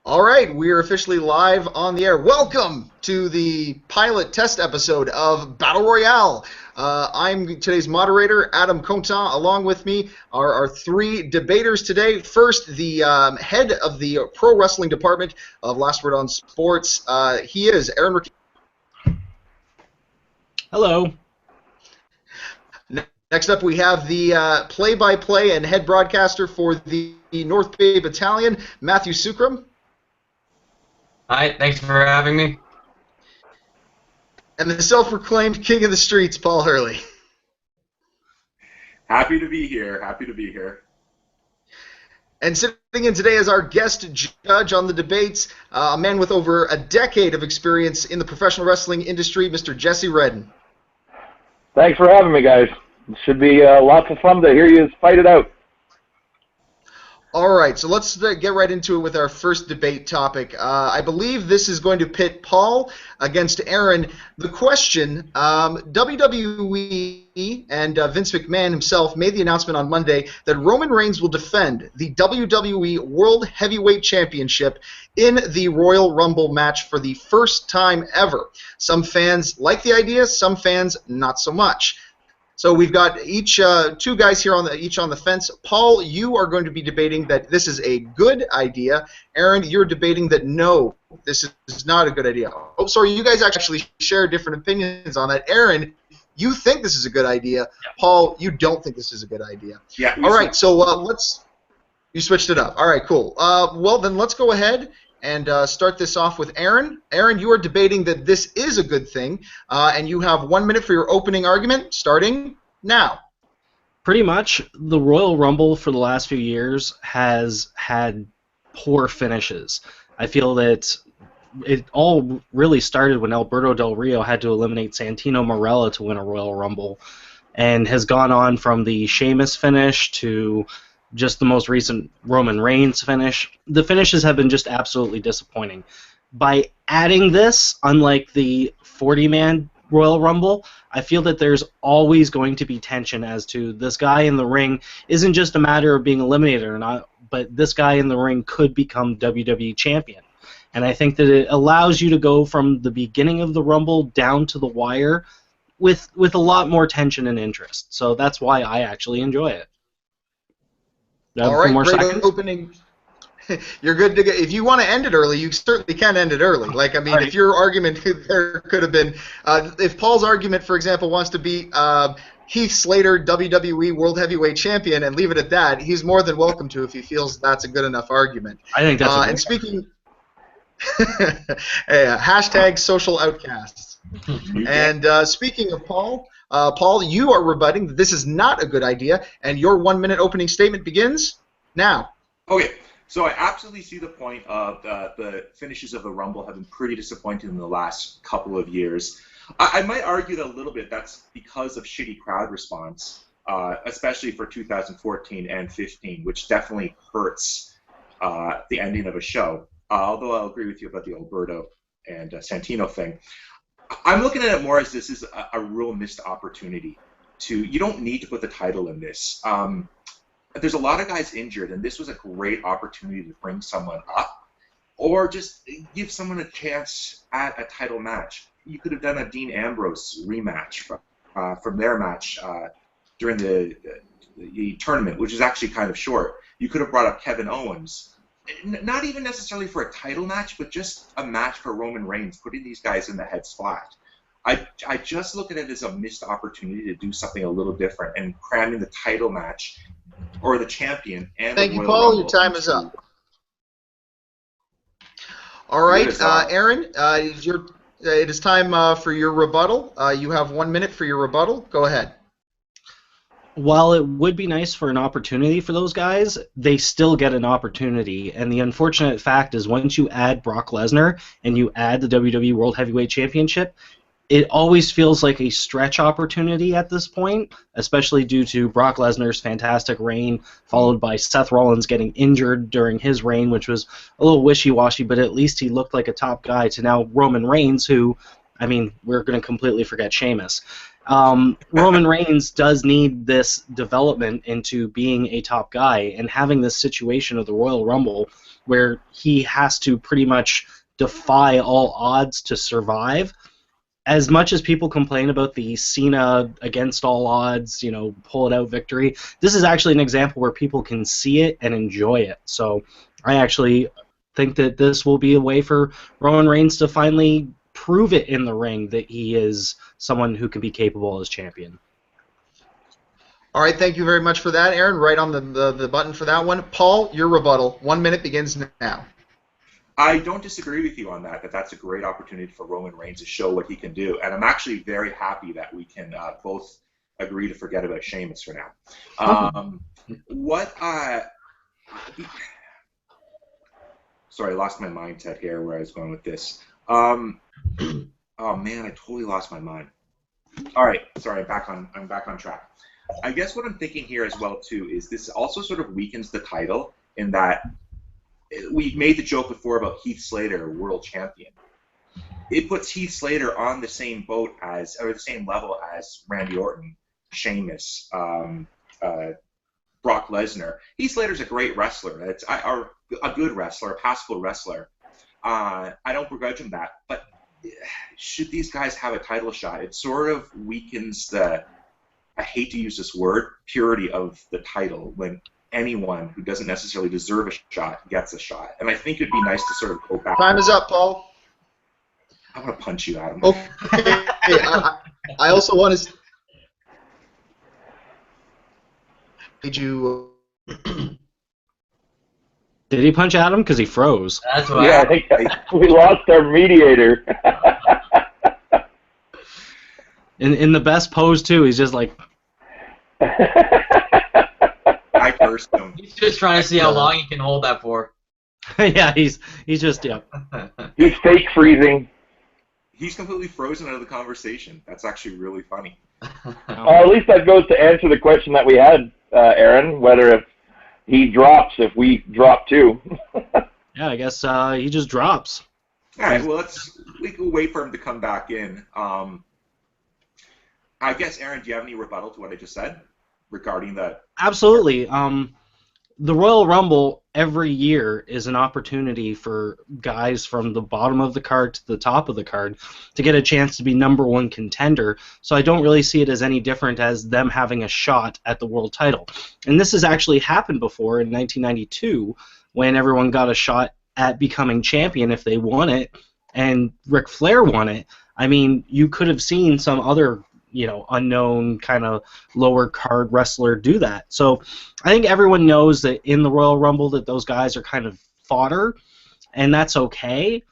All right, we are officially live on the air. Welcome to the pilot test episode of Battle Royale. I'm today's moderator, Adam Contant. Along with me are our three debaters today. First, the head of the pro wrestling department of Last Word on Sports. He is Aaron. Hello. Next up, we have the play-by-play and head broadcaster for the North Bay Battalion, Matthew Sukram. Hi, thanks for having me. And the self-proclaimed king of the streets, Paul Hurley. Happy to be here. Happy to be here. And sitting in today as our guest judge on the debates, a man with over a decade of experience in the professional wrestling industry, Mr. Jesse Redden. Thanks for having me, guys. It should be lots of fun to hear you fight it out. All right, so let's get right into it with our first debate topic. I believe this is going to pit Paul against Aaron. The question, WWE and Vince McMahon himself made the announcement on Monday that Roman Reigns will defend the WWE World Heavyweight Championship in the Royal Rumble match for the first time ever. Some fans like the idea, some fans not so much. So we've got each two guys here each on the fence. Paul, you are going to be debating that this is a good idea. Aaron, you're debating that no, this is not a good idea. Oh, sorry, you guys actually share different opinions on that. Aaron, you think this is a good idea. Paul, you don't think this is a good idea. Yeah. All right, so you switched it up. All right, cool. Well, then let's go ahead and start this off with Aaron. Aaron, you are debating that this is a good thing, and you have 1 minute for your opening argument, starting now. Pretty much, the Royal Rumble for the last few years has had poor finishes. I feel that it all really started when Alberto Del Rio had to eliminate Santino Marella to win a Royal Rumble, and has gone on from the Sheamus finish to just the most recent Roman Reigns finish. The finishes have been just absolutely disappointing. By adding this, unlike the 40-man Royal Rumble, I feel that there's always going to be tension as to this guy in the ring isn't just a matter of being eliminated or not, but this guy in the ring could become WWE champion. And I think that it allows you to go from the beginning of the Rumble down to the wire with a lot more tension and interest. So that's why I actually enjoy it. All right, great opening. You're good to go. If you want to end it early, you certainly can end it early. Like, I mean, if your argument there could have been, if Paul's argument, for example, wants to be Heath Slater, WWE World Heavyweight Champion, and leave it at that, he's more than welcome to if he feels that's a good enough argument. I think that's and speaking, hashtag social outcasts. And speaking of Paul, Paul, you are rebutting that this is not a good idea, and your 1 minute opening statement begins now. Okay, so I absolutely see the point of the finishes of the Rumble have been pretty disappointing in the last couple of years. I might argue that a little bit that's because of shitty crowd response, especially for 2014 and 15, which definitely hurts the ending of a show. Although I'll agree with you about the Alberto and Santino thing. I'm looking at it more as this is a real missed opportunity. You don't need to put the title in this. There's a lot of guys injured, and this was a great opportunity to bring someone up, or just give someone a chance at a title match. You could have done a Dean Ambrose rematch from their match during the tournament, which is actually kind of short. You could have brought up Kevin Owens. Not even necessarily for a title match, but just a match for Roman Reigns, putting these guys in the heads flat. I just look at it as a missed opportunity to do something a little different and cramming the title match or the champion and Thank the you, Royal Paul. Rumble. Your time is up. All right, Aaron, it is time for your rebuttal. You have 1 minute for your rebuttal. Go ahead. While it would be nice for an opportunity for those guys, they still get an opportunity. And the unfortunate fact is once you add Brock Lesnar and you add the WWE World Heavyweight Championship, it always feels like a stretch opportunity at this point, especially due to Brock Lesnar's fantastic reign, followed by Seth Rollins getting injured during his reign, which was a little wishy-washy, but at least he looked like a top guy, to now Roman Reigns, who, I mean, we're going to completely forget Sheamus. Roman Reigns does need this development into being a top guy, and having this situation of the Royal Rumble where he has to pretty much defy all odds to survive. As much as people complain about the Cena against all odds, pull it out victory, this is actually an example where people can see it and enjoy it. So I actually think that this will be a way for Roman Reigns to finally prove it in the ring that he is someone who can be capable as champion. All right, thank you very much for that, Aaron. Right on the button for that one. Paul, your rebuttal. 1 minute begins now. I don't disagree with you on that. That's a great opportunity for Roman Reigns to show what he can do, and I'm actually very happy that we can both agree to forget about Sheamus for now. Sorry, I lost my mindset here where I was going with this. Oh man, I totally lost my mind. All right, sorry, I'm back on track. I guess what I'm thinking here as well too is this also sort of weakens the title in that we made the joke before about Heath Slater, world champion. It puts Heath Slater on the same boat as, or the same level as Randy Orton, Sheamus, Brock Lesnar. Heath Slater's a great wrestler. It's a good wrestler, a passable wrestler. I don't begrudge him that, but should these guys have a title shot? It sort of weakens the, I hate to use this word, purity of the title when anyone who doesn't necessarily deserve a shot gets a shot. And I think it'd be nice to sort of go back. Time is up, Paul. I want to punch you, Adam. Okay. I also want to... Did you... Did he punch Adam? Because he froze. That's what Yeah, I think we lost our mediator. In the best pose, too, he's just like... I cursed him. He's just trying to see how long he can hold that for. Yeah, he's just, yeah. He's fake freezing. He's completely frozen out of the conversation. That's actually really funny. At least that goes to answer the question that we had, Aaron, whether if he drops, if we drop too. Yeah, I guess he just drops. All right, well, we can wait for him to come back in. I guess, Aaron, do you have any rebuttal to what I just said regarding that? Absolutely. The Royal Rumble every year is an opportunity for guys from the bottom of the card to the top of the card to get a chance to be #1 contender. So I don't really see it as any different as them having a shot at the world title. And this has actually happened before in 1992 when everyone got a shot at becoming champion if they won it, and Ric Flair won it. I mean, you could have seen some other unknown kind of lower card wrestler do that. So I think everyone knows that in the Royal Rumble that those guys are kind of fodder, and that's okay.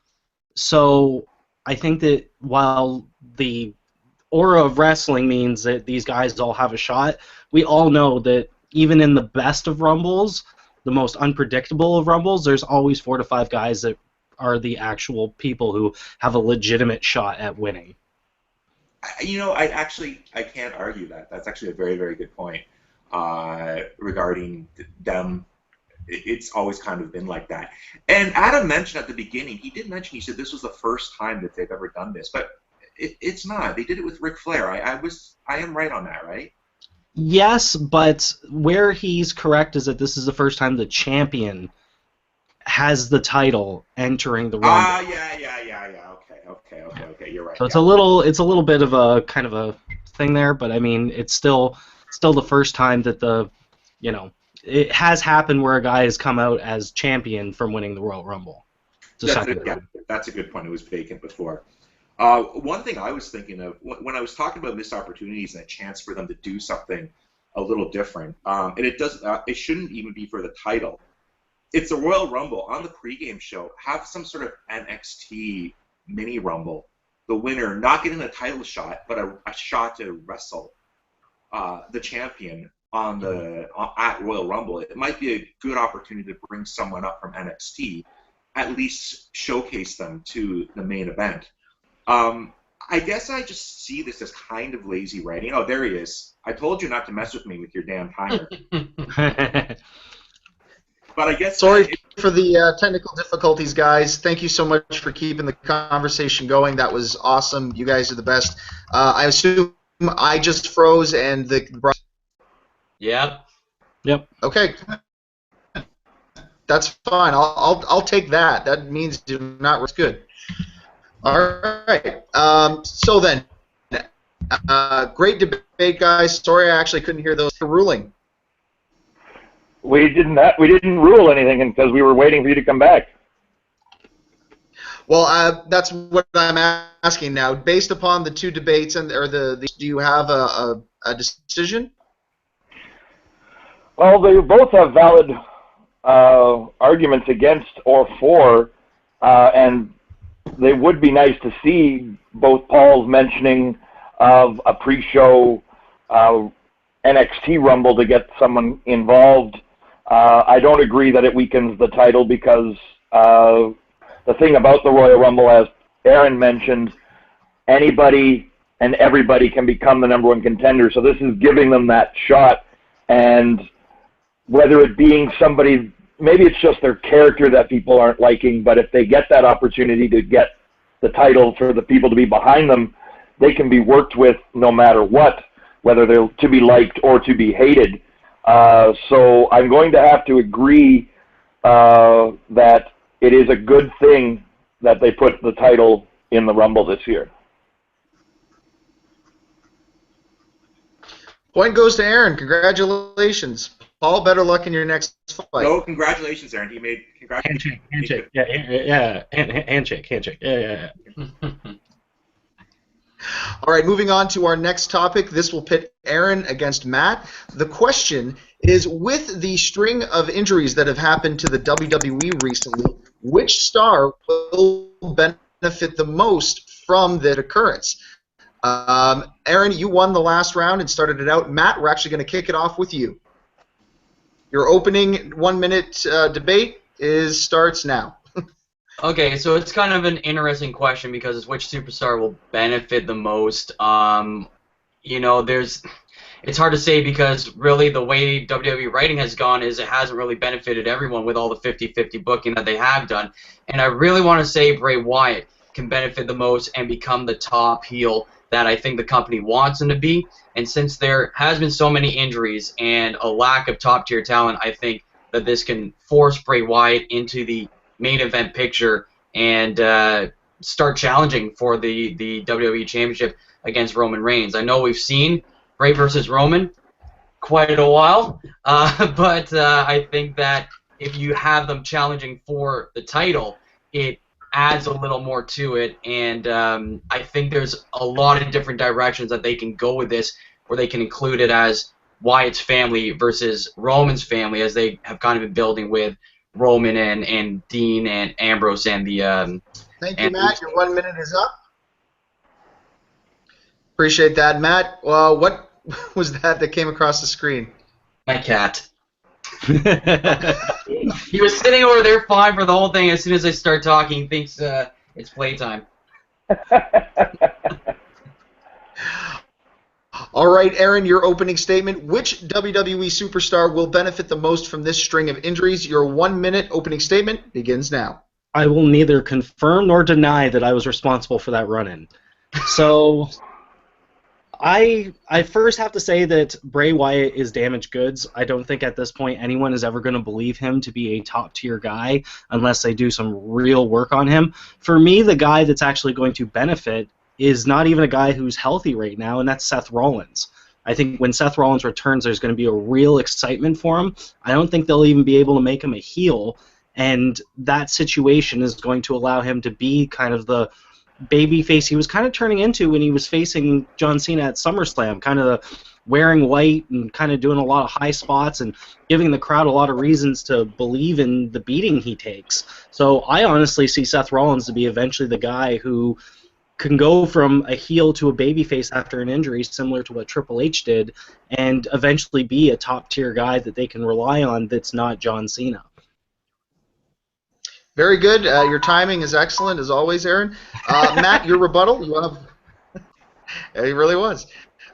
So I think that while the aura of wrestling means that these guys all have a shot, we all know that even in the best of Rumbles, the most unpredictable of Rumbles, there's always 4 to 5 guys that are the actual people who have a legitimate shot at winning. I can't argue that. That's actually a very, very good point regarding them. It's always kind of been like that. And Adam mentioned at the beginning, he said this was the first time that they've ever done this, but it's not. They did it with Ric Flair. I am right on that, right? Yes, but where he's correct is that this is the first time the champion has the title entering the Rumble. Yeah. Okay. You're right. So it's a little bit of a kind of a thing there, but I mean, it's still the first time that it has happened where a guy has come out as champion from winning the Royal Rumble. That's a good point. It was vacant before. One thing I was thinking of when I was talking about missed opportunities and a chance for them to do something a little different, and it shouldn't even be for the title. It's a Royal Rumble. On the pregame show, have some sort of NXT mini Rumble. The winner not getting a title shot, but a shot to wrestle the champion at Royal Rumble. It might be a good opportunity to bring someone up from NXT, at least showcase them to the main event. I guess I just see this as kind of lazy writing. Oh, there he is. I told you not to mess with me with your damn timer. But I guess sorry for the technical difficulties, guys. Thank you so much for keeping the conversation going. That was awesome. You guys are the best. I assume I just froze and the. Yep. Okay. That's fine. I'll take that. That means do not. It's good. All right. So then, great debate, guys. Sorry, I actually couldn't hear those ruling. We didn't rule anything because we were waiting for you to come back. Well, that's what I'm asking now. Based upon the two debates do you have a decision? Well, they both have valid arguments against or for, and they would be nice to see both Paul's mentioning of a pre-show NXT Rumble to get someone involved. I don't agree that it weakens the title because the thing about the Royal Rumble, as Aaron mentioned, anybody and everybody can become the #1 contender. So this is giving them that shot, and whether it being somebody, maybe it's just their character that people aren't liking, but if they get that opportunity to get the title for the people to be behind them, they can be worked with no matter what, whether they're to be liked or to be hated. So I'm going to have to agree that it is a good thing that they put the title in the Rumble this year. Point goes to Aaron. Congratulations. Paul, better luck in your next fight. No, congratulations, Aaron. You made congratulations. Handshake. Yeah. Handshake. Yeah. All right, moving on to our next topic. This will pit Aaron against Matt. The question is, with the string of injuries that have happened to the WWE recently, which star will benefit the most from that occurrence? Aaron, you won the last round and started it out. Matt, we're actually going to kick it off with you. Your opening 1-minute debate starts now. Okay, so it's kind of an interesting question because it's which superstar will benefit the most. You know, it's hard to say because really the way WWE writing has gone is it hasn't really benefited everyone with all the 50-50 booking that they have done. And I really want to say Bray Wyatt can benefit the most and become the top heel that I think the company wants him to be. And since there has been so many injuries and a lack of top-tier talent, I think that this can force Bray Wyatt into the main event picture and start challenging for the WWE Championship against Roman Reigns. I know we've seen Bray versus Roman quite a while, but I think that if you have them challenging for the title, it adds a little more to it, and I think there's a lot of different directions that they can go with this, where they can include it as Wyatt's family versus Roman's family, as they have kind of been building with Roman and Dean and Ambrose and the. Thank you, Matt. Your 1 minute is up. Appreciate that, Matt. What was that came across the screen? My cat. He was sitting over there fine for the whole thing. As soon as I start talking, he thinks it's playtime. All right, Aaron, your opening statement. Which WWE superstar will benefit the most from this string of injuries? Your 1 minute opening statement begins now. I will neither confirm nor deny that I was responsible for that run-in. So I first have to say that Bray Wyatt is damaged goods. I don't think at this point anyone is ever going to believe him to be a top-tier guy unless they do some real work on him. For me, the guy that's actually going to benefit is not even a guy who's healthy right now, and that's Seth Rollins. I think when Seth Rollins returns, there's going to be a real excitement for him. I don't think they'll even be able to make him a heel, and that situation is going to allow him to be kind of the babyface he was kind of turning into when he was facing John Cena at SummerSlam, kind of wearing white and kind of doing a lot of high spots and giving the crowd a lot of reasons to believe in the beating he takes. So I honestly see Seth Rollins to be eventually the guy who can go from a heel to a babyface after an injury, similar to what Triple H did, and eventually be a top-tier guy that they can rely on that's not John Cena. Very good. Your timing is excellent, as always, Aaron. Matt, your rebuttal? You want to... Yeah, he really was.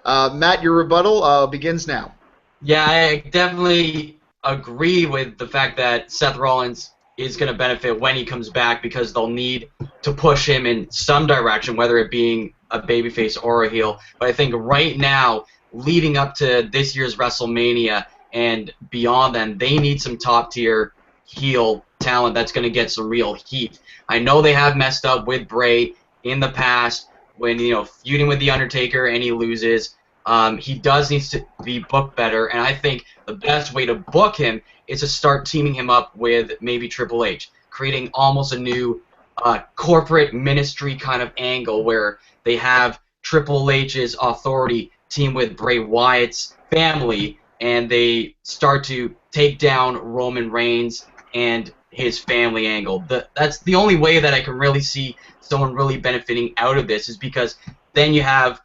Matt, your rebuttal begins now. Yeah, I definitely agree with the fact that Seth Rollins is going to benefit when he comes back because they'll need to push him in some direction, whether it being a babyface or a heel. But I think right now, leading up to this year's WrestleMania and beyond then, they need some top-tier heel talent that's going to get some real heat. I know they have messed up with Bray in the past when, feuding with The Undertaker and he loses. He does need to be booked better, and I think the best way to book him is to start teaming him up with maybe Triple H, creating almost a new corporate ministry kind of angle where they have Triple H's authority team with Bray Wyatt's family, and they start to take down Roman Reigns and his family angle. That's the only way that I can really see someone really benefiting out of this, is because then you have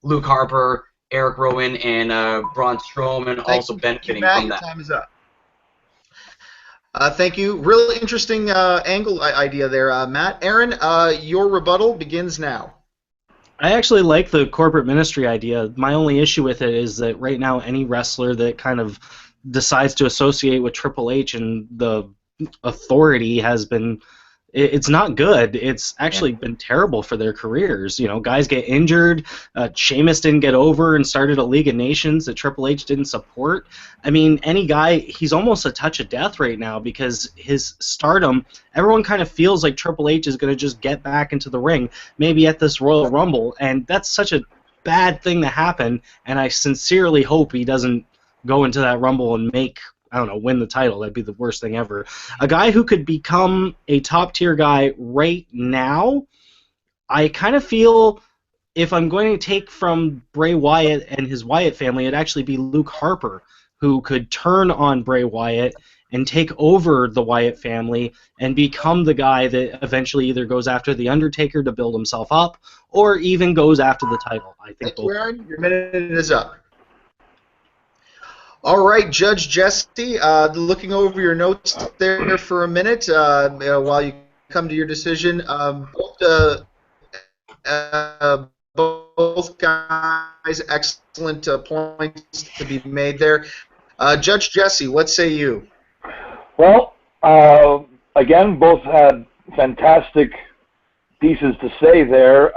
Luke Harper, Eric Rowan, and Braun Strowman also benefiting Matt, from that. your time is up. Thank you. Really interesting angle idea there, Matt. Aaron, your rebuttal begins now. I actually like the corporate ministry idea. My only issue with it is that right now any wrestler that kind of decides to associate with Triple H and the authority has been, it's not good. It's actually been terrible for their careers. Guys get injured. Sheamus didn't get over and started a League of Nations that Triple H didn't support. I mean, any guy, he's almost a touch of death right now because his stardom, everyone kind of feels like Triple H is going to just get back into the ring, maybe at this Royal Rumble, and that's such a bad thing to happen, and I sincerely hope he doesn't go into that Rumble and win the title. That'd be the worst thing ever. A guy who could become a top-tier guy right now, I kind of feel if I'm going to take from Bray Wyatt and his Wyatt family, it'd actually be Luke Harper, who could turn on Bray Wyatt and take over the Wyatt family and become the guy that eventually either goes after The Undertaker to build himself up or even goes after the title. I think Thank you, Aaron. Your minute is up. All right, Judge Jesse, looking over your notes there for a minute while you come to your decision. Both guys, excellent points to be made there. Judge Jesse, what say you? Well, again, both had fantastic pieces to say there,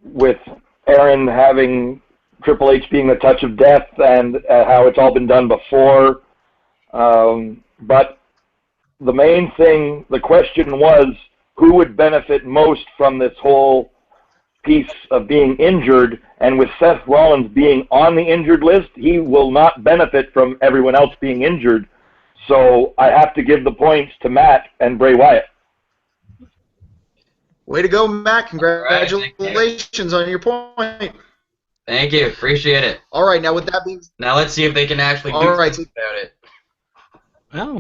with Aaron having Triple H being the touch of death and how it's all been done before. But the main thing, the question was, who would benefit most from this whole piece of being injured? And with Seth Rollins being on the injured list, he will not benefit from everyone else being injured. So I have to give the points to Matt and Bray Wyatt. Way to go, Matt. Congratulations on your point. Thank you. Appreciate it. All right, now with that being... Now let's see if they can actually do something about it. Oh.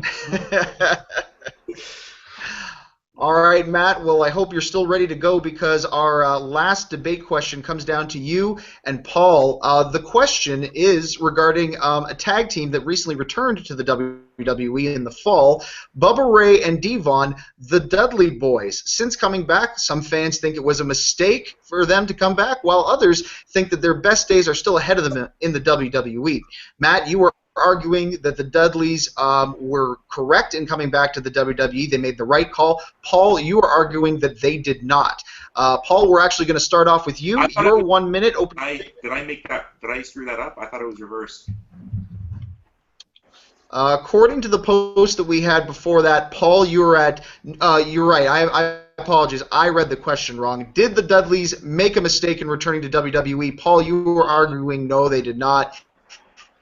All right, Matt. Well, I hope you're still ready to go because our last debate question comes down to you and Paul. The question is regarding a tag team that recently returned to the WWE in the fall, Bubba Ray and Devon, the Dudley Boys. Since coming back, some fans think it was a mistake for them to come back, while others think that their best days are still ahead of them in the WWE. Matt, you were arguing that the Dudleys were correct in coming back to the WWE. They made the right call. Paul, you are arguing that they did not. Paul, we're actually going to start off with you. Your 1 minute open. Did I screw that up? I thought it was reversed. According to the post that we had before that, Paul, you're right. I apologize. I read the question wrong. Did the Dudleys make a mistake in returning to WWE? Paul, you were arguing no, they did not.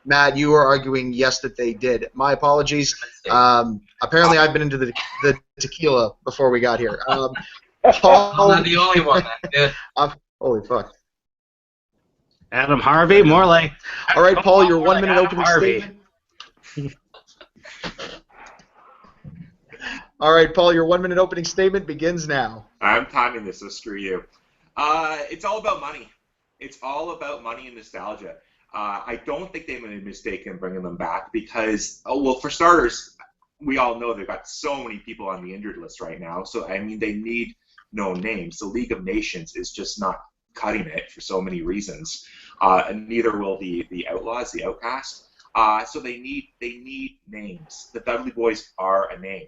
Matt, you are arguing yes, that they did. My apologies. Apparently, I've been into the tequila before we got here. Paul, I'm not the only one. Holy fuck. Adam Harvey, more like... All right, Paul, your 1 minute opening statement. All right, Paul, your 1 minute opening statement begins now. I'm timing this, so screw you. It's all about money. It's all about money and nostalgia. I don't think they made a mistake in bringing them back because, for starters, we all know they've got so many people on the injured list right now. So, I mean, they need no names. The League of Nations is just not cutting it for so many reasons. And neither will the Outlaws, the Outcast. So they need names. The Dudley Boys are a name.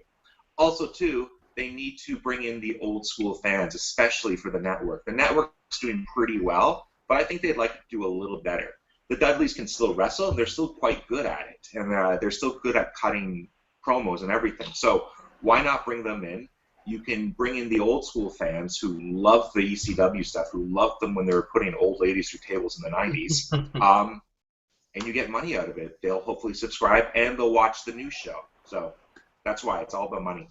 Also, too, they need to bring in the old school fans, especially for the network. The network's doing pretty well, but I think they'd like to do a little better. The Dudleys can still wrestle, and they're still quite good at it, and they're still good at cutting promos and everything. So why not bring them in? You can bring in the old school fans who love the ECW stuff, who loved them when they were putting old ladies through tables in the 90s, and you get money out of it. They'll hopefully subscribe, and they'll watch the new show. So that's why it's all about money.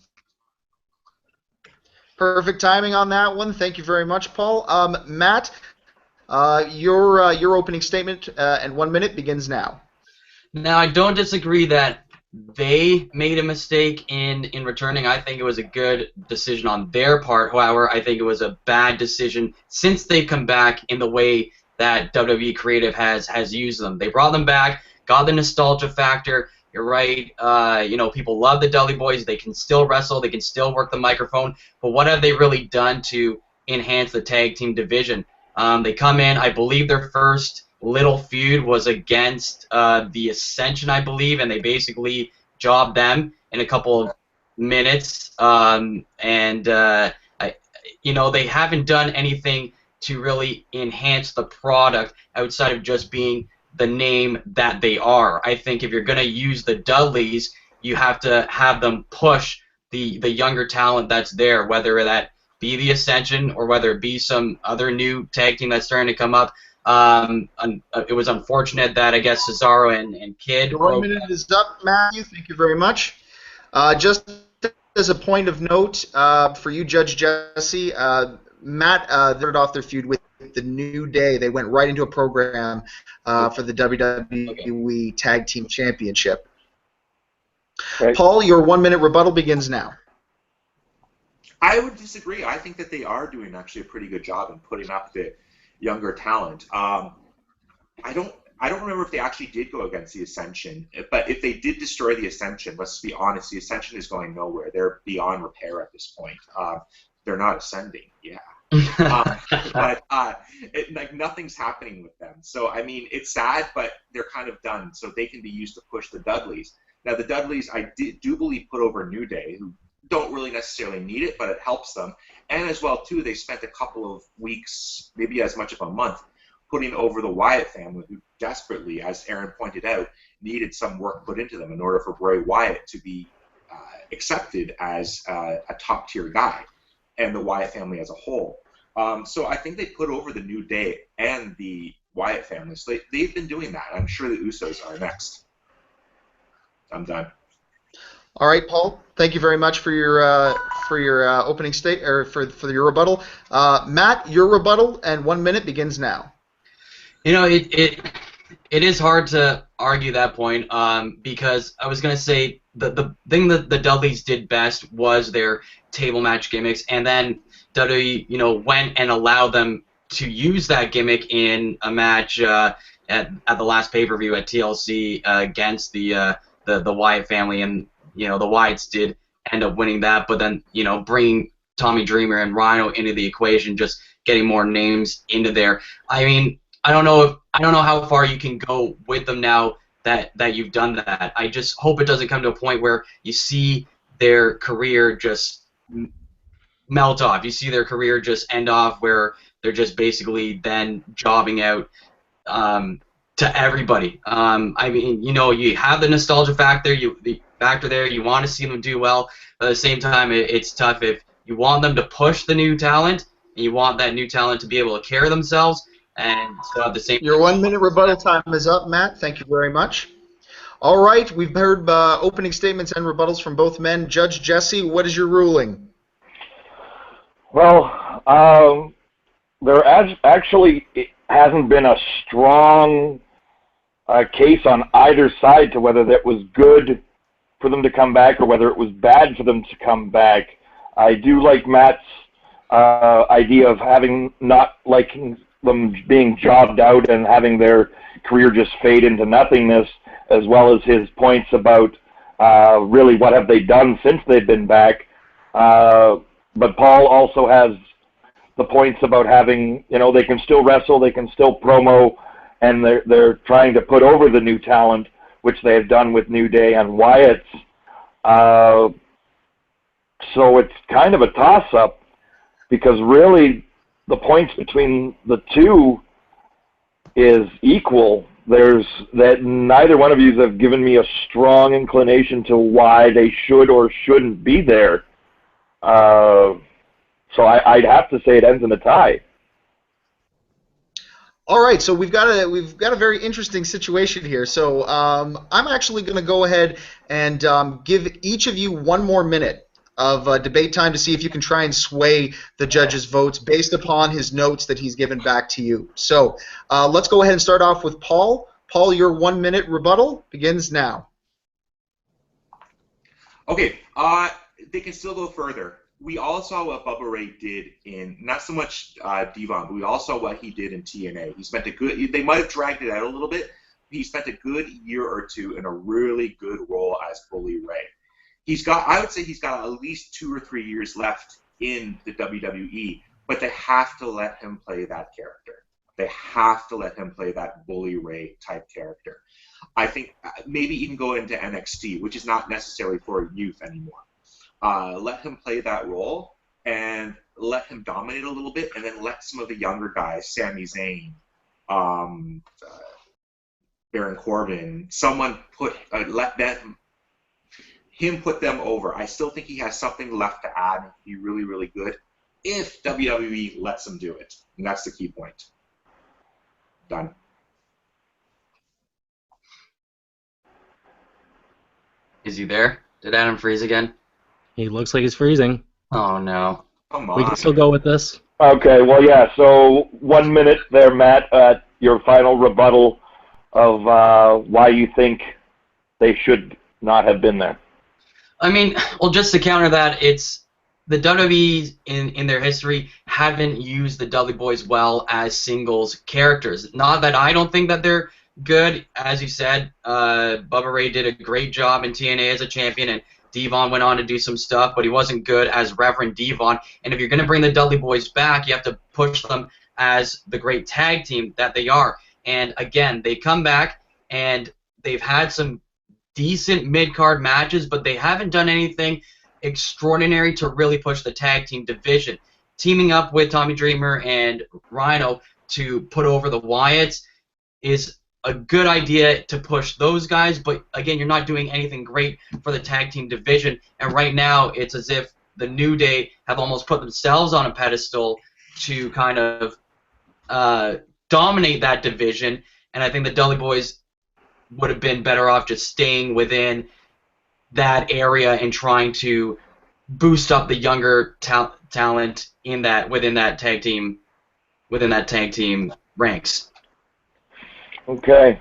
Perfect timing on that one. Thank you very much, Paul. Matt, your opening statement and 1 minute begins now. Now, I don't disagree that they made a mistake in returning. I think it was a good decision on their part. However, I think it was a bad decision since they've come back in the way that WWE Creative has used them. They brought them back, got the nostalgia factor. You're right. People love the Dudley Boys. They can still wrestle. They can still work the microphone. But what have they really done to enhance the tag team division? They come in. I believe their first little feud was against the Ascension, I believe, and they basically jobbed them in a couple of minutes. They haven't done anything to really enhance the product outside of just being the name that they are. I think if you're going to use the Dudleys, you have to have them push the younger talent that's there, whether that be the Ascension or whether it be some other new tag team that's starting to come up. It was unfortunate that I guess Cesaro and Kid. Your 1 minute is up, Matthew. Thank you very much. Just as a point of note for you, Judge Jesse, Matt started off their feud with the New Day. They went right into a program for the WWE Tag Team Championship. Right. Paul, your 1 minute rebuttal begins now. I would disagree. I think that they are doing actually a pretty good job in putting up the younger talent. I don't remember if they actually did go against the Ascension, but if they did destroy the Ascension, let's be honest, the Ascension is going nowhere. They're beyond repair at this point. They're not ascending. Yeah. Nothing's happening with them. So, I mean, it's sad, but they're kind of done. So they can be used to push the Dudleys. Now, the Dudleys, I do believe, put over New Day, who don't really necessarily need it, but it helps them. And as well, too, they spent a couple of weeks, maybe as much of a month, putting over the Wyatt family, who desperately, as Aaron pointed out, needed some work put into them in order for Bray Wyatt to be accepted as a top-tier guy, and the Wyatt family as a whole. So I think they put over the New Day and the Wyatt family. So they've been doing that. I'm sure the Usos are next. I'm done. All right, Paul. Thank you very much for your opening state or for your rebuttal. Matt, your rebuttal and 1 minute begins now. You know, it is hard to argue that point because I was gonna say the thing that the Dudleys did best was their table match gimmicks, and then WWE went and allowed them to use that gimmick in a match at the last pay-per-view at TLC against the Wyatt family, and the Wyatts did end up winning that, but then bringing Tommy Dreamer and Rhino into the equation, just getting more names into there. I mean, I don't know how far you can go with them now that you've done that. I just hope it doesn't come to a point where you see their career just melt off. You see their career just end off where they're just basically then jobbing out to everybody. I mean, you have the nostalgia factor. The factor there. You want to see them do well, but at the same time, it's tough if you want them to push the new talent and you want that new talent to be able to carry themselves. And so at the same Your 1 minute rebuttal time is up, Matt. Thank you very much. All right, we've heard opening statements and rebuttals from both men. Judge Jesse, what is your ruling? Well, there actually hasn't been a strong case on either side to whether that was good for them to come back or whether it was bad for them to come back. I do like Matt's idea of not liking them being jobbed out and having their career just fade into nothingness, as well as his points about really what have they done since they've been back. But Paul also has the points about having, they can still wrestle, they can still promo, and they're trying to put over the new talent, which they have done with New Day and Wyatt's. So it's kind of a toss-up because really the points between the two is equal. There's that neither one of you have given me a strong inclination to why they should or shouldn't be there. So I'd have to say it ends in a tie. All right, so we've got a very interesting situation here. So I'm actually going to go ahead and give each of you 1 more minute of debate time to see if you can try and sway the judge's votes based upon his notes that he's given back to you. So let's go ahead and start off with Paul. Paul, your 1 minute rebuttal begins now. Okay, they can still go further. We all saw what Bubba Ray did in, not so much Devon, but we all saw what he did in TNA. He spent a good, they might have dragged it out a little bit. He spent a good year or two in a really good role as Bully Ray. I would say he's got at least 2 or 3 years left in the WWE, but they have to let him play that character. They have to let him play that Bully Ray type character. I think maybe even go into NXT, which is not necessarily for youth anymore. Let him play that role and let him dominate a little bit, and then let some of the younger guys, Sami Zayn, Baron Corbin, someone let him put them over. I still think he has something left to add and be really, really good if WWE lets him do it. And that's the key point. Done. Is he there? Did Adam freeze again? He looks like he's freezing. Oh, no. Come on. We can still go with this. Okay, well, yeah, so 1 minute there, Matt, your final rebuttal of why you think they should not have been there. I mean, well, just to counter that, it's the WWE in their history haven't used the Dudley Boys well as singles characters. Not that I don't think that they're good. As you said, Bubba Ray did a great job in TNA as a champion, and Devon went on to do some stuff, but he wasn't good as Reverend Devon. And if you're going to bring the Dudley Boys back, you have to push them as the great tag team that they are. And again, they come back, and they've had some decent mid-card matches, but they haven't done anything extraordinary to really push the tag team division. Teaming up with Tommy Dreamer and Rhino to put over the Wyatts is a good idea to push those guys, but again, you're not doing anything great for the tag team division, and right now it's as if the New Day have almost put themselves on a pedestal to kind of dominate that division, and I think the Dudley Boys would have been better off just staying within that area and trying to boost up the younger talent within that tag team ranks. Okay.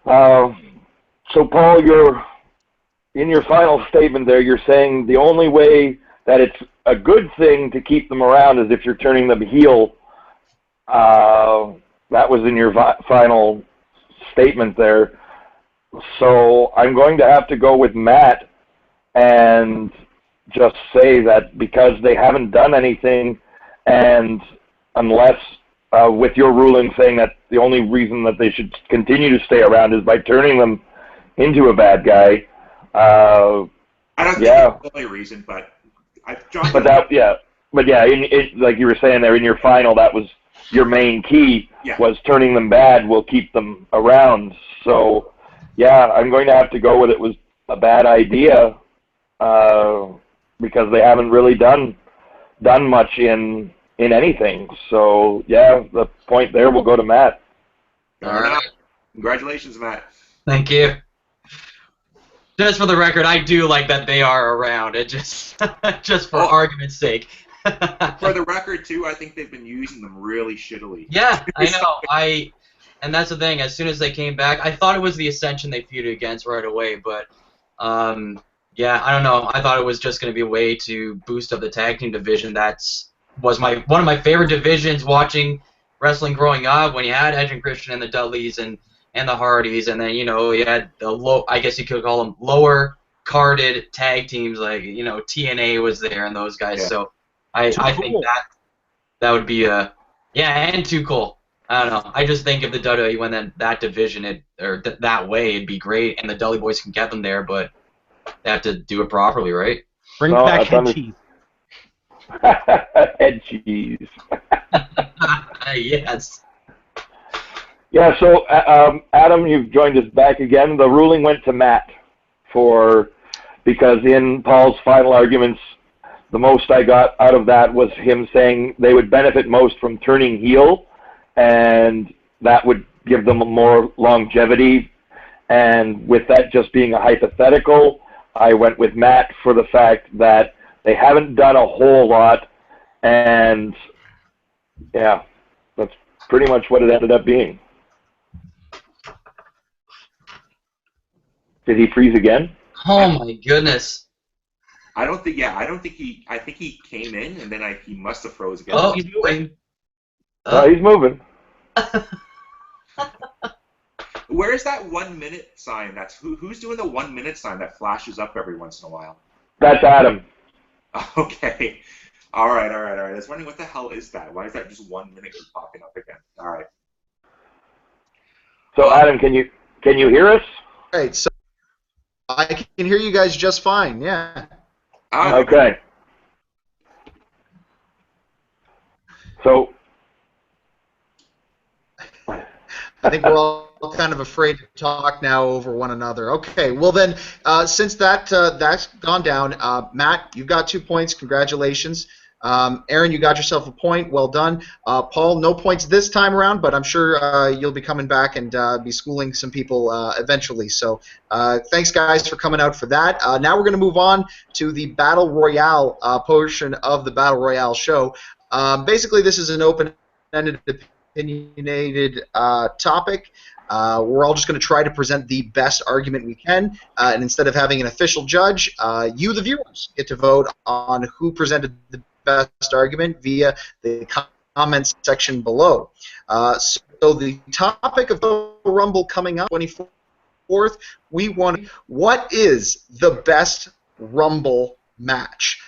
So, Paul, in your final statement there, you're saying the only way that it's a good thing to keep them around is if you're turning them heel. That was in your final statement there. So I'm going to have to go with Matt and just say that because they haven't done anything, and unless with your ruling saying that the only reason that they should continue to stay around is by turning them into a bad guy. I don't think that's the only reason, but like you were saying there in your final, that was your main key, was turning them bad will keep them around. So, yeah, I'm going to have to go with it was a bad idea because they haven't really done much in anything. So, yeah, the point there will go to Matt. All right. Congratulations, Matt. Thank you. Just for the record, I do like that they are around. It just for argument's sake. For the record, too, I think they've been using them really shittily. Yeah, I know. And that's the thing. As soon as they came back, I thought it was the Ascension they feuded against right away. But yeah, I don't know. I thought it was just going to be a way to boost up the tag team division. Was one of my favorite divisions watching wrestling growing up. When you had Edge and Christian and the Dudleys and the Hardys, and then you had the I guess you could call them lower carded tag teams like TNA was there and those guys. Yeah. So I think that would be and Too Cool. I don't know. I just think if the WWE went that division that way, it'd be great, and the Dudley Boys can get them there, but they have to do it properly, right? Bring No, back that's head cheese. Head cheese. Yes. Yeah, so Adam, you've joined us back again. The ruling went to Matt because in Paul's final arguments, the most I got out of that was him saying they would benefit most from turning heel, and that would give them more longevity. And with that just being a hypothetical, I went with Matt for the fact that they haven't done a whole lot, and yeah, that's pretty much what it ended up being. Did he freeze again? Oh my goodness. I don't think. Yeah, I don't think he. I think he came in and then he must have froze again. Oh, he's moving. He's moving. Where's that 1 minute sign? That's who's doing the 1 minute sign that flashes up every once in a while? That's Adam. Okay. All right. I was wondering what the hell is that? Why is that just 1 minute keep popping up again? All right. So Adam, can you hear us? All right, so I can hear you guys just fine. Yeah. Okay. So I think we're all kind of afraid to talk now over one another. Okay, well then, since that's gone down, Matt, you've got 2 points. Congratulations. Aaron, you got yourself a point. Well done. Paul, no points this time around, but I'm sure you'll be coming back and be schooling some people eventually. So thanks, guys, for coming out for that. Now we're going to move on to the Battle Royale portion of the Battle Royale show. Basically, this is an open-ended, opinionated topic. We're all just going to try to present the best argument we can, and instead of having an official judge, you, the viewers, get to vote on who presented the best argument via the comments section below. So the topic of the Rumble coming up 24th, we want what is the best Rumble match?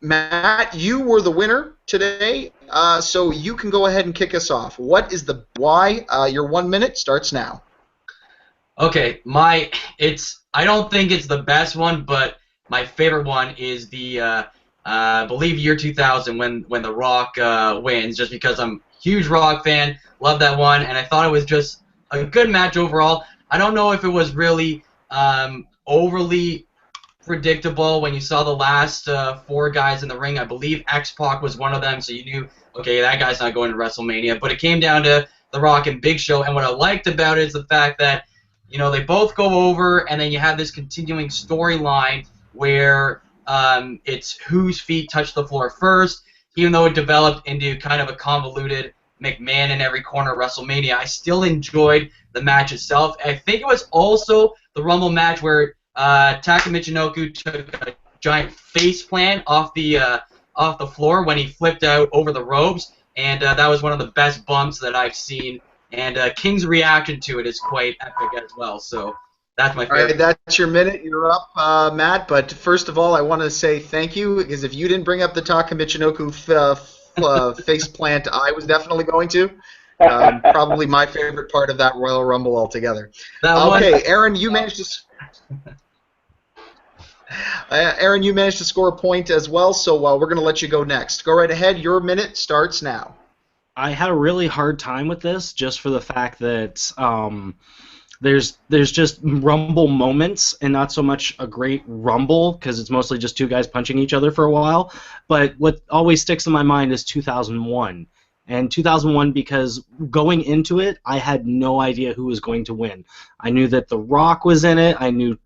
Matt, you were the winner today, so you can go ahead and kick us off. What is the why? Your 1 minute starts now. Okay, I don't think it's the best one, but my favorite one is the I believe year 2000 when The Rock wins, just because I'm a huge Rock fan, love that one, and I thought it was just a good match overall. I don't know if it was really overly predictable when you saw the last 4 guys in the ring. I believe X-Pac was one of them, so you knew, okay, that guy's not going to WrestleMania. But it came down to The Rock and Big Show, and what I liked about it is the fact that, you know, they both go over, and then you have this continuing storyline where it's whose feet touch the floor first. Even though it developed into kind of a convoluted McMahon in every corner of WrestleMania, I still enjoyed the match itself. I think it was also the Rumble match where Taka Michinoku took a giant face plant off the floor when he flipped out over the ropes, and that was one of the best bumps that I've seen. And King's reaction to it is quite epic as well. So that's my favorite. All right, that's your minute. You're up, Matt. But first of all, I want to say thank you, because if you didn't bring up the Taka Michinoku face plant, I was definitely going to. Probably my favorite part of that Royal Rumble altogether. Okay, Aaron, you managed to. Aaron, you managed to score a point as well, so we're going to let you go next. Go right ahead. Your minute starts now. I had a really hard time with this just for the fact that there's just Rumble moments and not so much a great Rumble, because it's mostly just 2 guys punching each other for a while. But what always sticks in my mind is 2001. And 2001, because going into it, I had no idea who was going to win. I knew that The Rock was in it. I knew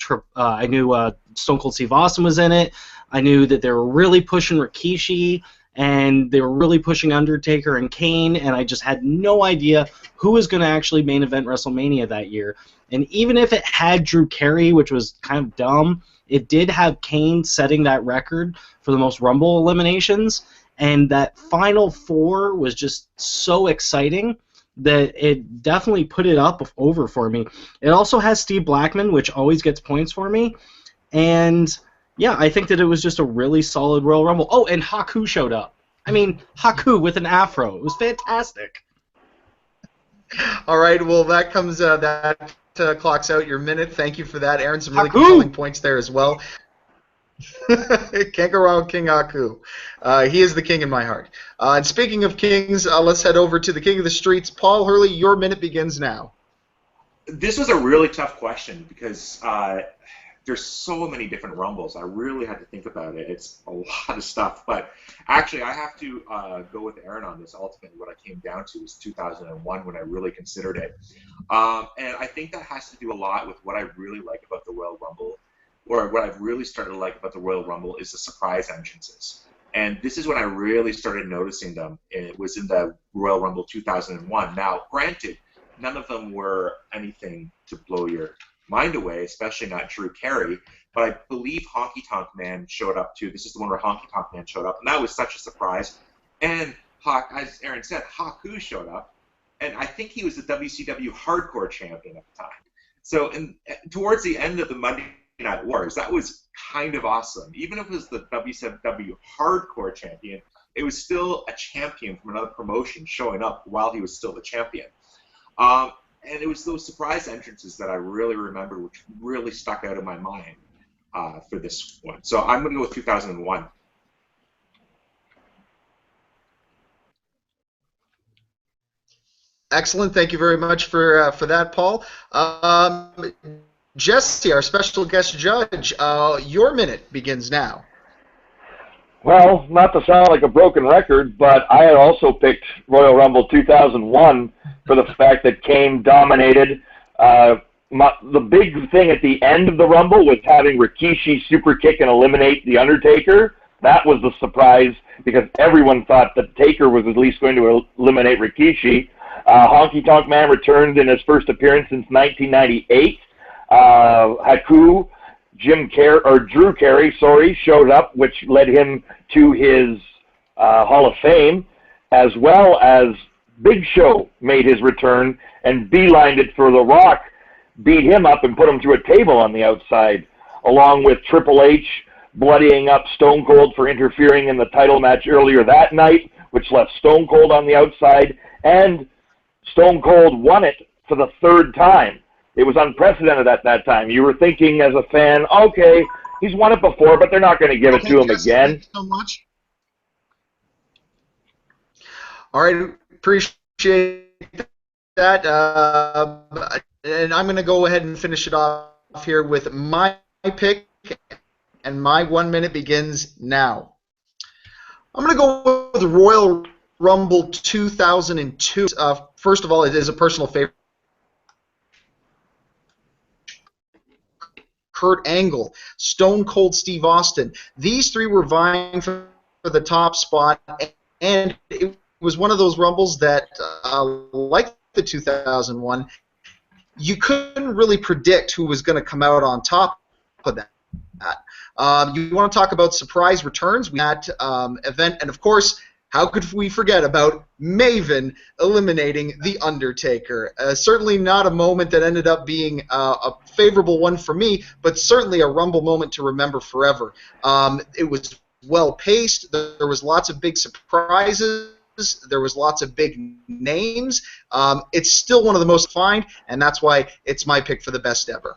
Stone Cold Steve Austin was in it. I knew that they were really pushing Rikishi, and they were really pushing Undertaker and Kane, and I just had no idea who was going to actually main event WrestleMania that year. And even if it had Drew Carey, which was kind of dumb, it did have Kane setting that record for the most Rumble eliminations. And that Final 4 was just so exciting that it definitely put it up over for me. It also has Steve Blackman, which always gets points for me. And, yeah, I think that it was just a really solid Royal Rumble. Oh, and Haku showed up. I mean, Haku with an afro. It was fantastic. All right, well, that comes clocks out your minute. Thank you for that, Aaron. Some really compelling points there as well. Can't go wrong with King Haku. He is the king in my heart. And speaking of kings, let's head over to the king of the streets. Paul Hurley, your minute begins now. This was a really tough question because there's so many different Rumbles. I really had to think about it. It's a lot of stuff. But actually, I have to go with Aaron on this. Ultimately, what I came down to was 2001 when I really considered it. And I think that has to do a lot with what I really like about the Royal Rumble, or what I've really started to like about the Royal Rumble is the surprise entrances. And this is when I really started noticing them. It was in the Royal Rumble 2001. Now, granted, none of them were anything to blow your mind away, especially not Drew Carey. But I believe Honky Tonk Man showed up too. This is the one where Honky Tonk Man showed up, and that was such a surprise. And as Aaron said, Haku showed up, and I think he was the WCW Hardcore Champion at the time. So, towards the end of the Monday Night Wars, that was kind of awesome. Even if it was the WCW Hardcore Champion, it was still a champion from another promotion showing up while he was still the champion. And it was those surprise entrances that I really remember, which really stuck out in my mind for this one. So I'm going to go with 2001. Excellent. Thank you very much for that, Paul. Jesse, our special guest judge, your minute begins now. Well, not to sound like a broken record, but I had also picked Royal Rumble 2001 for the fact that Kane dominated. The big thing at the end of the Rumble was having Rikishi super kick and eliminate The Undertaker. That was the surprise because everyone thought that Taker was at least going to eliminate Rikishi. Honky Tonk Man returned in his first appearance since 1998. Haku, Drew Carey, showed up, which led him to his Hall of Fame, as well as Big Show made his return and beelined it for The Rock, beat him up and put him through a table on the outside, along with Triple H bloodying up Stone Cold for interfering in the title match earlier that night, which left Stone Cold on the outside, and Stone Cold won it for the third time. It was unprecedented at that time. You were thinking as a fan, okay, he's won it before, but they're not going to give it to him again. Thank you so much. All right, appreciate that. And I'm going to go ahead and finish it off here with my pick, and my 1 minute begins now. I'm going to go with Royal Rumble 2002. First of all, it is a personal favorite. Kurt Angle, Stone Cold Steve Austin. These three were vying for the top spot, and it was one of those Rumbles that, like the 2001, you couldn't really predict who was going to come out on top of that. You want to talk about surprise returns? We had event, and of course, how could we forget about Maven eliminating The Undertaker? Certainly not a moment that ended up being a favorable one for me, but certainly a Rumble moment to remember forever. It was well-paced. There was lots of big surprises. There was lots of big names. It's still one of the most fine, and that's why it's my pick for the best ever.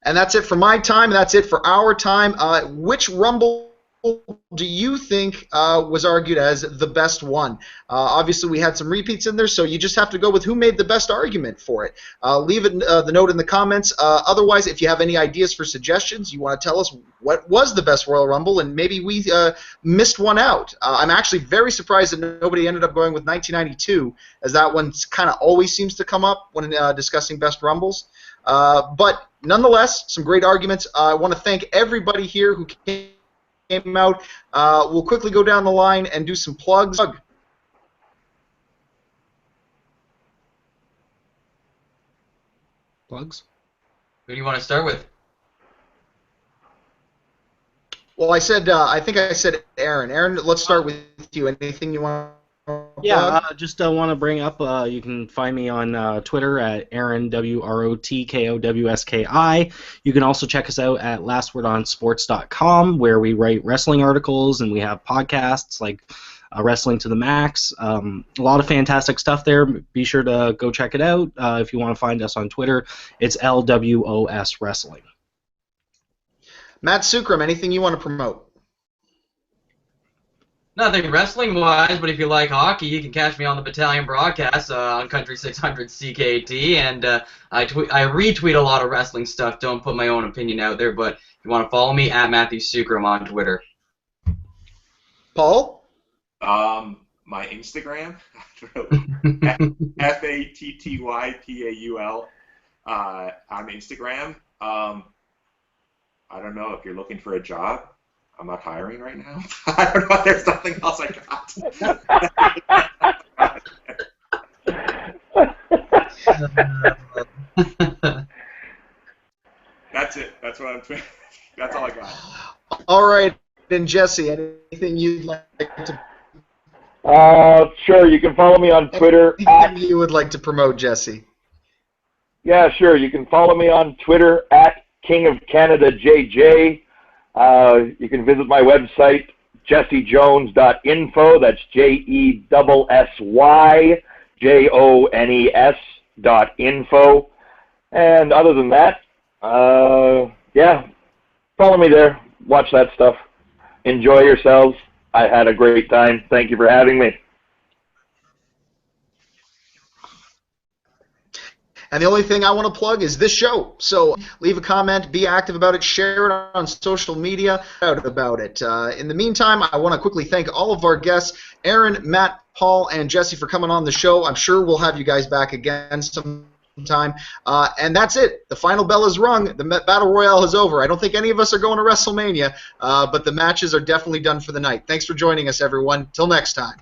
And that's it for my time. That's it for our time. Which Rumble do you think was argued as the best one? Obviously, we had some repeats in there, so you just have to go with who made the best argument for it. Leave it the note in the comments. Otherwise, if you have any ideas for suggestions, you want to tell us what was the best Royal Rumble, and maybe we missed one out. I'm actually very surprised that nobody ended up going with 1992, as that one kind of always seems to come up when discussing best Rumbles. But nonetheless, some great arguments. I want to thank everybody here who came out. We'll quickly go down the line and do some plugs. Plugs? Who do you want to start with? Well, I think I said Aaron. Aaron, let's start with you. Anything you want to plug? Yeah, just want to bring up, you can find me on Twitter at Aaron, WROTKOWSKI. You can also check us out at lastwordonsports.com, where we write wrestling articles and we have podcasts like Wrestling to the Max. A lot of fantastic stuff there. Be sure to go check it out. If you want to find us on Twitter, it's LWOS Wrestling. Matt Sukram, anything you want to promote? Nothing wrestling-wise, but if you like hockey, you can catch me on the Battalion broadcast on Country 600 CKT, and I retweet a lot of wrestling stuff. Don't put my own opinion out there, but if you want to follow me, at Matthew Sukram on Twitter. Paul? My Instagram, FATTYPAUL on Instagram. I don't know if you're looking for a job. I'm not hiring right now. I don't know. There's nothing else I got. That's it. That's what I'm. That's all I got. All right, and Jesse, anything you'd like to? Sure. You can follow me on Twitter. Anything you would like to promote, Jesse? Yeah, sure. You can follow me on Twitter at King of Canada JJ. You can visit my website, jessejones.info. That's JESSYJONES.info. And other than that, yeah, follow me there. Watch that stuff. Enjoy yourselves. I had a great time. Thank you for having me. And the only thing I want to plug is this show. So leave a comment, be active about it, share it on social media, out about it. In the meantime, I want to quickly thank all of our guests, Aaron, Matt, Paul, and Jesse, for coming on the show. I'm sure we'll have you guys back again sometime. And that's it. The final bell is rung. The Battle Royale is over. I don't think any of us are going to WrestleMania, but the matches are definitely done for the night. Thanks for joining us, everyone. Till next time.